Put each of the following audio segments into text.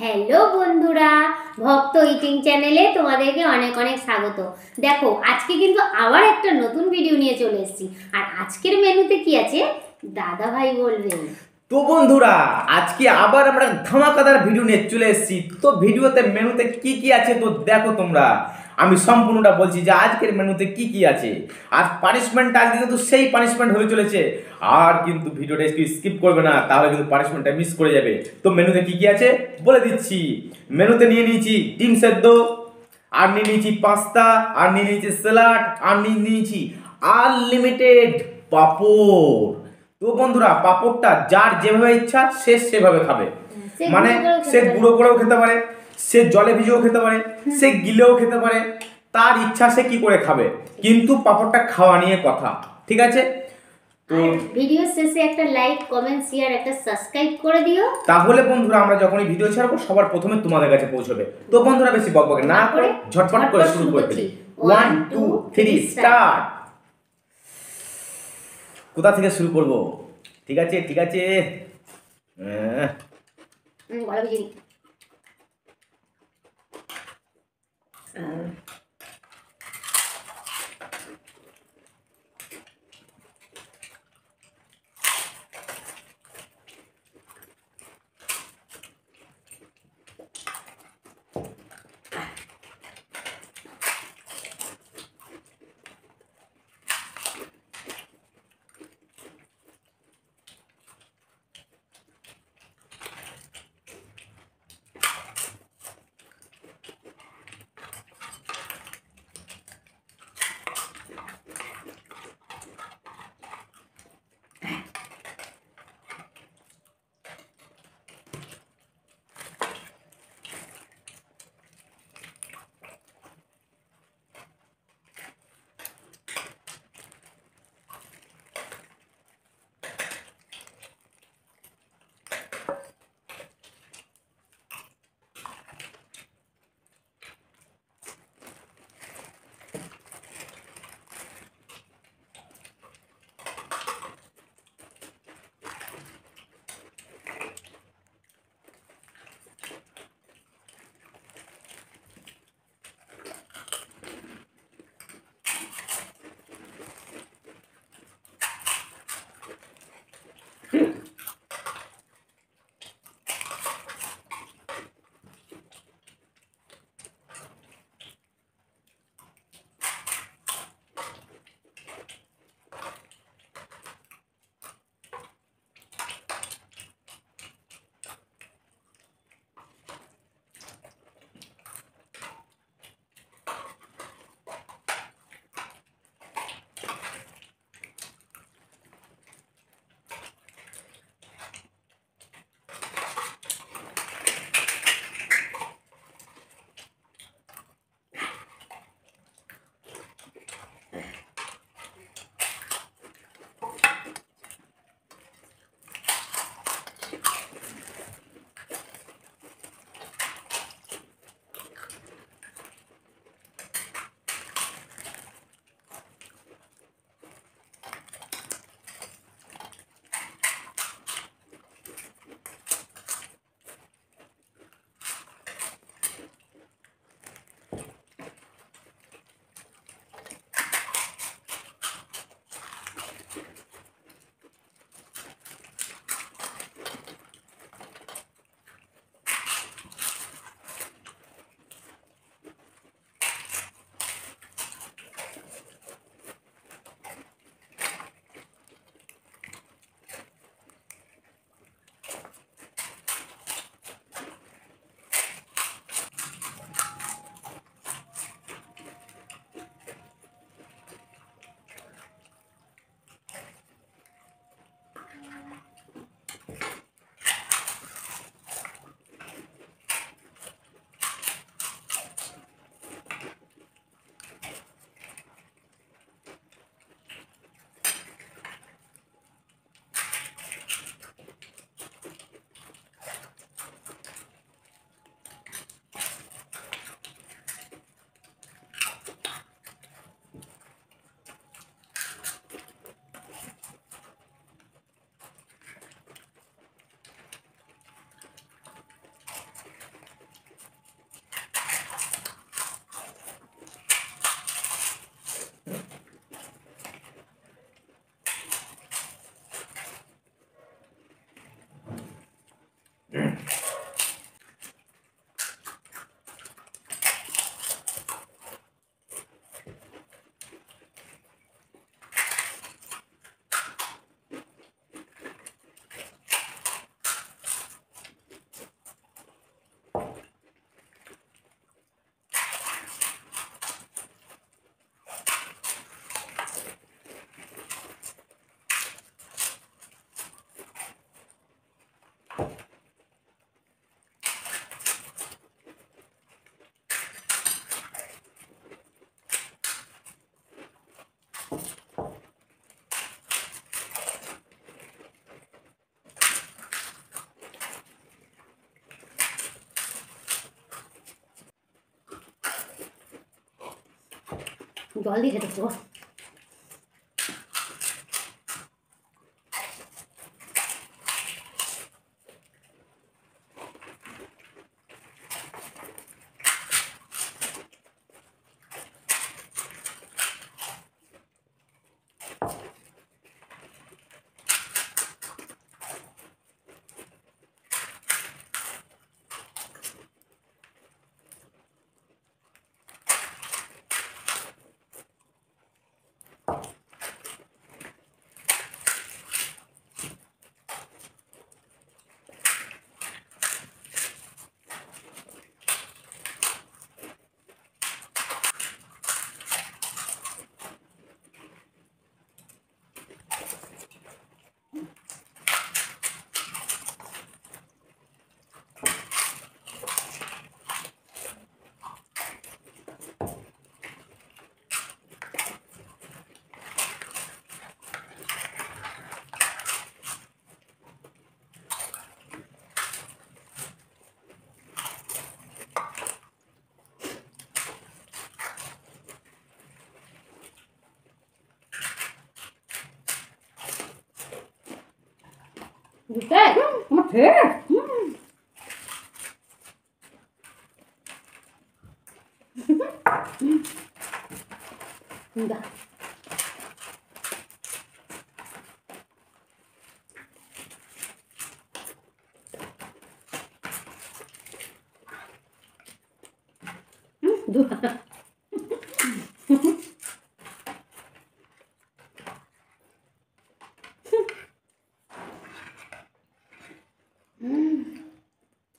Hello বন্ধুরা, ভক্ত eating চ্যানেলে তোমাদেরকে অনেক অনেক স্বাগত। দেখো আজকে কিন্তু আবার একটা নতুন ভিডিও নিয়ে চলে এসেছি। আর আজকের মেনুতে কি আছে দাদা ভাই বলবেন। তো বন্ধুরা, আজকে আবার আমরা ধামাকাদার ভিডিও নিয়ে চলে এসেছি। তো ভিডিওতে মেনুতে কি কি আছে তো দেখো তোমরা। আমি সম্পূর্ণটা বলছি যে আজকের মেনুতে কি কি আছে। আর পানিশমেন্ট আজকে কিন্তু সেই পানিশমেন্ট হয়ে চলেছে। আর কিন্তু ভিডিওটা স্কিপ করবে না, তাহলে কিন্তু পানিশমেন্টটা মিস করে যাবে। তো মেনুতে কি কি আছে বলে দিচ্ছি। মেনুতে নিয়ে নিয়েছি ডিম সেদ্ধ, আর নিয়ে নিয়েছি পাস্তা, আর নিয়ে নিয়েছি স্যালাড, আর নিয়ে নিয়েছি আনলিমিটেড পাঁপড়। তো বন্ধুরা, পাঁপড়টা যার যেভাবে ইচ্ছা সে সেভাবে খাবে। মানে সে গুঁড়ো করেও খেতে পারে, সে জলে ভিজেও খেতে পারে, সে গিলেও খেতে পারে, তার ইচ্ছা সে কি করে খাবে। কিন্তু পাঁপড়টা খাওয়া নিয়ে কথা, ঠিক আছে? তো ভিডিও শেষে একটা লাইক, কমেন্ট, শেয়ার, একটা সাবস্ক্রাইব করে দিও। তাহলে বন্ধুরা আমরা যখনই ভিডিও ছাড়বো সবার প্রথমে তোমাদের কাছে পৌঁছবে। তো বন্ধুরা বেশি বকবক না করে ঝটপট করে শুরু করে ফেলি। 1 2 3 স্টার্ট। কোথা থেকে শুরু করব? ঠিক আছে ঠিক আছে। ভালো বুঝিনি। জল দিয়ে খেতে তো বুঝতে মাঠে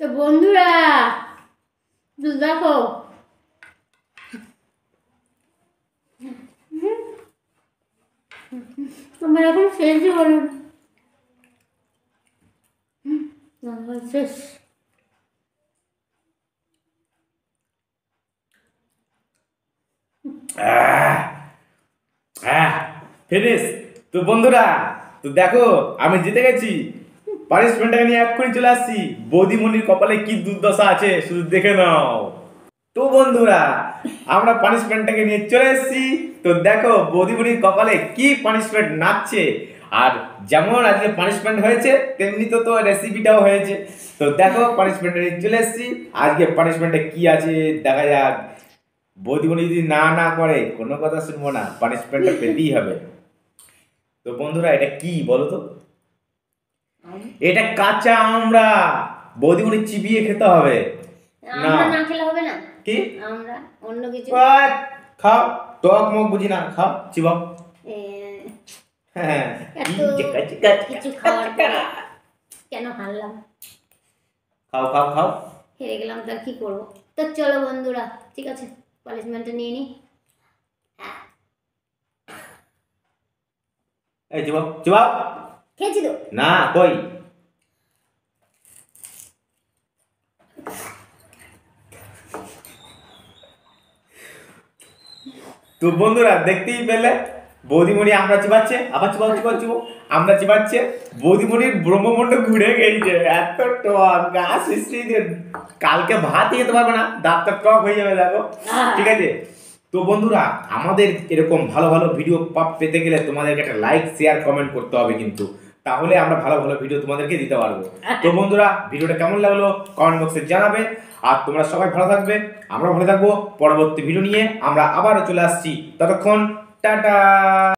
তো বন্ধুরা দেখো আমার এখন শেষই হলো না শেষ ফিনিশ। তো বন্ধুরা তো দেখো আমি জিতে গেছি, পানিশমেন্টটাকে নিয়ে এক্ষুনি চলে আসছি। বৌদিমণির কপালে কি দুর্দশা আছে শুধু দেখে নাও। তো বন্ধুরা আমরা পানিশমেন্টটাকে নিয়ে চলে এসেছি। তো দেখো বৌদিমণির কপালে কি পানিশমেন্ট নাচছে। আর যেমন আজকে পানিশমেন্ট হয়েছে তেমনি তো রেসিপিটাও হয়েছে। তো দেখো পানিশমেন্টটা নিয়ে চলে এসেছি। আজকে পানিশমেন্টে কি আছে দেখা যাক। বৌদিমণি যদি না না করে কোনো কথা শুনবো না, পানিশমেন্টটা পেতেই হবে। তো বন্ধুরা এটা কি বলো তো? এটা কাঁচা আমরা, বৌদিমণি চিবিয়ে খেতে হবে। আমরা না খেলে হবে না কি আমরা অন্য কিছু খাও, টক মগ বুঝি না, খাও চিবাও। হ্যাঁ কিছু খাওয়ার পরে কেন হারলাম? খাও খাও খাও। হেরে গেলাম তার কি করবো। তো চলো বন্ধুরা ঠিক আছে পানিশমেন্টটা নিয়ে নি। এই চিবাও চিবাও। খেয়েছি তো না কই। তো বন্ধুরা দেখতেই পেলে বৌদিমণি আমরা চিবাচ্ছে, আবার চিবাও চিবাও চিবাও, আমরা চিবাচ্ছে। বৌদিমণির ব্রহ্মমণ্ড ঘুরে গেছে, এত টক গাছ সৃষ্টি দিয়ে কালকে ভাত খেতে পারবে না, দাঁতটা টক হয়ে যাবে দেখো। ঠিক আছে তো বন্ধুরা আমাদের এরকম ভালো ভালো ভিডিও পেতে গেলে তোমাদেরকে একটা লাইক শেয়ার কমেন্ট করতে হবে কিন্তু, তাহলে আমরা ভালো ভালো ভিডিও তোমাদেরকে দিতে পারবো। তো বন্ধুরা ভিডিওটা কেমন লাগলো কমেন্ট বক্সে জানাবে। আর তোমরা সবাই ভালো থাকবে, আমরা ভালো থাকবো। পরবর্তী ভিডিও নিয়ে আমরা আবারও চলে আসছি, ততক্ষণ টাটা।